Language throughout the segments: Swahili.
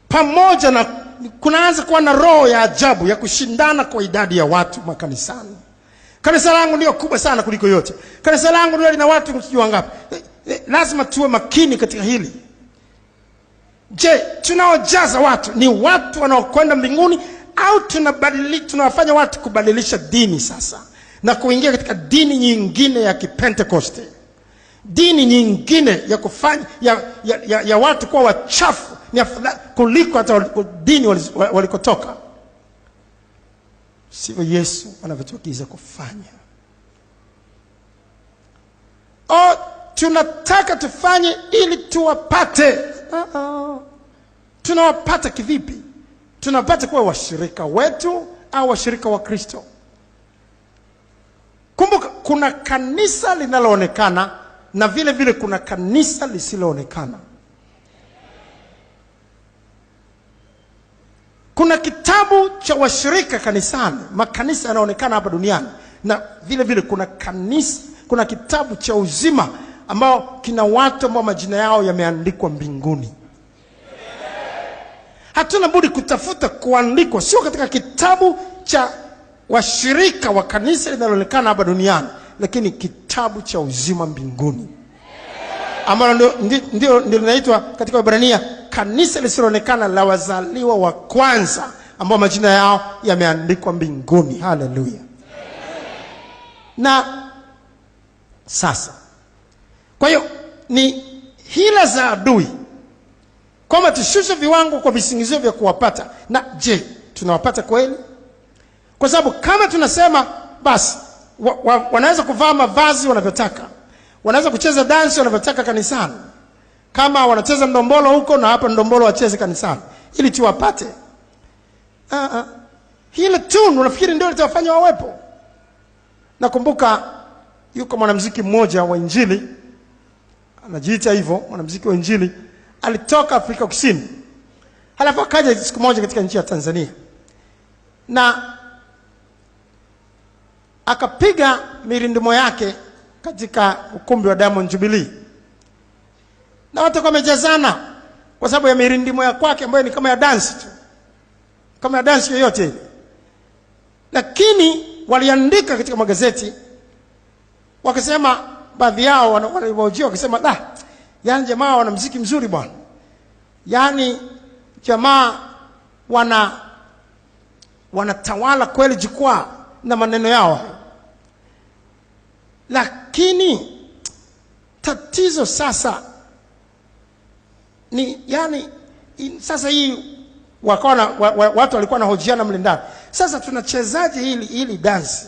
pamoja na kunaanza kuwa na roho ya ajabu ya kushindana kwa idadi ya watu makanisani. Kanisa langu ndio kubwa sana kuliko yote. Kanisa langu ndio lina watu msijui wangapi. Lazima tuwe makini katika hili. Je, tunaojaza watu ni watu wanaokwenda mbinguni au tunawafanya watu kubadilisha dini sasa na kuingia katika dini nyingine ya Kipentekoste? Dini nyingine ya kufanya ya watu kuwa wachafu ni afadhali kuliko hata dini walikotoka. Sivyo Yesu anavyotuagiza kufanya. Tunataka tufanye ili tuwapate. Tunawapata kivipi? Tunapata kuwa washirika wetu au washirika wa Kristo. Kumbuka, kuna kanisa linaloonekana na vile vile kuna kanisa lisiloonekana. Kuna kitabu cha washirika kanisani, makanisa yanaonekana hapa duniani, na vile vile kuna kitabu cha uzima ambao kina watu ambao majina yao yameandikwa mbinguni. Hatuna budi kutafuta kuandikwa, sio katika kitabu cha washirika wa kanisa linaloonekana hapa duniani, lakini kitabu cha uzima mbinguni, ambalo ndio linaitwa katika Waebrania kanisa lisiloonekana la wazaliwa wa kwanza, ambao majina yao yameandikwa mbinguni. Haleluya. Na sasa, kwa hiyo ni hila za adui kwamba tushushe viwango kwa visingizio vya kuwapata. Na je, tunawapata kweli? Kwa sababu kama tunasema basi wanaweza kuvaa mavazi wanavyotaka, wanaweza kucheza dansi wanavyotaka kanisani, kama wanacheza ndombolo huko na hapa ndombolo wacheze kanisani ili tuwapate, hile tu unafikiri ndio litawafanya wawepo? Nakumbuka yuko mwanamuziki mmoja wa Injili, anajiita hivyo, mwanamuziki wa Injili, alitoka Afrika Kusini. Halafu akaja siku moja katika nchi ya Tanzania na akapiga mirindimo yake katika ukumbi wa Diamond Jubilee, na watu wamejazana kwa sababu ya mirindimo ya kwake ambayo ni kama ya dance tu, kama ya dance yoyote ile. Lakini waliandika katika magazeti wakasema, baadhi yao waliojia wakasema, yani jamaa wana muziki mzuri bwana, yani jamaa wanatawala kweli jukwaa na maneno yao. Lakini tatizo sasa ni sasa hii watu walikuwa na hojiana mle ndani, sasa tunachezaje hili dance?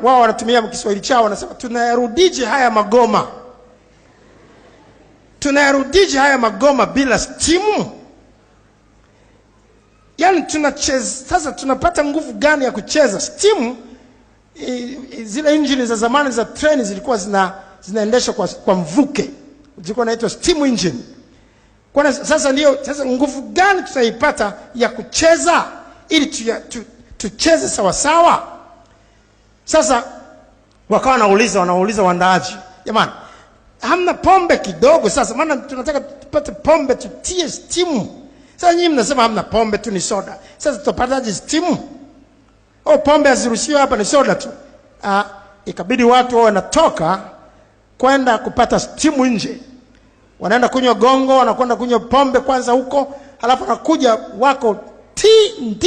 Wao wanatumia Kiswahili chao, wanasema tunayarudije haya magoma? Tunayarudije haya magoma bila stimu? Yani tunacheza sasa, tunapata nguvu gani ya kucheza? Stimu, zile engine za zamani za treni zilikuwa zinaendeshwa kwa mvuke, zilikuwa inaitwa steam engine. Kwa sasa nguvu gani tutaipata ya kucheza ili tucheze sawa sawa? Sasa wakawa wanauliza waandaaji, jamani, hamna pombe kidogo sasa? Maana tunataka tupate pombe tutie stimu. Sasa nyinyi mnasema hamna pombe, tu ni soda. Sasa tutapataje stimu? Pombe haziruhusiwi hapa, ni soda tu. Ikabidi watu wao wanatoka kwenda kupata stimu nje. Wanaenda kunywa gongo, wanakwenda kunywa pombe kwanza huko, halafu wanakuja wako TND,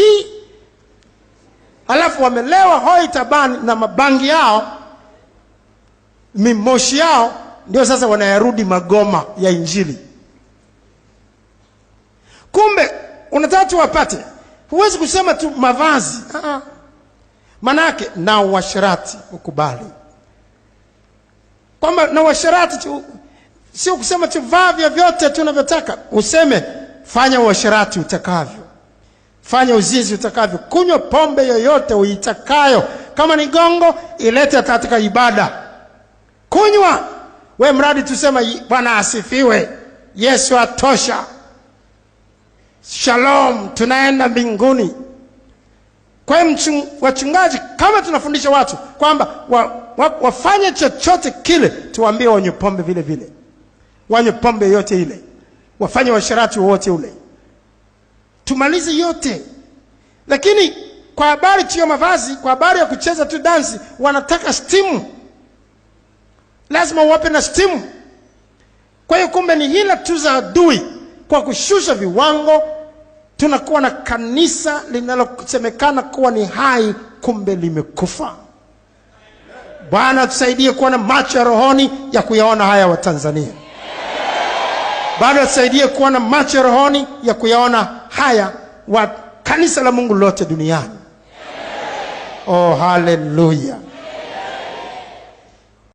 halafu wamelewa hoi tabani na mabangi yao, mimoshi yao, ndio sasa wanayarudi magoma ya Injili. Kumbe unataka tuwapate, huwezi kusema tu mavazi. Manake na uasherati ukubali. Kwamba na uasherati sio kusema tu vaa vyote tunavyotaka, useme fanya uasherati utakavyo, fanya uzinzi utakavyo, kunywa pombe yoyote uitakayo, kama ni gongo ilete katika ibada, kunywa we mradi tusema Bwana asifiwe, Yesu atosha, shalom, tunaenda mbinguni. Kwa hiyo wachungaji, kama tunafundisha watu kwamba wafanye chochote kile, tuambie wanywe pombe vile vile, wanywe pombe yote ile, wafanye uasherati wote ule, tumalize yote. Lakini kwa habari tu ya mavazi, kwa habari ya kucheza tu dansi, wanataka stimu. Lazima wape na stimu. Kwa hiyo kumbe ni hila tu za adui kwa kushusha viwango. Tunakuwa na kanisa linalosemekana kuwa ni hai, kumbe limekufa. Bwana tusaidie kuwa na macho ya rohoni ya kuyaona haya wa Tanzania. Bwana tusaidie kuwa na macho ya rohoni ya kuyaona haya wa kanisa la Mungu lote duniani. Oh, hallelujah.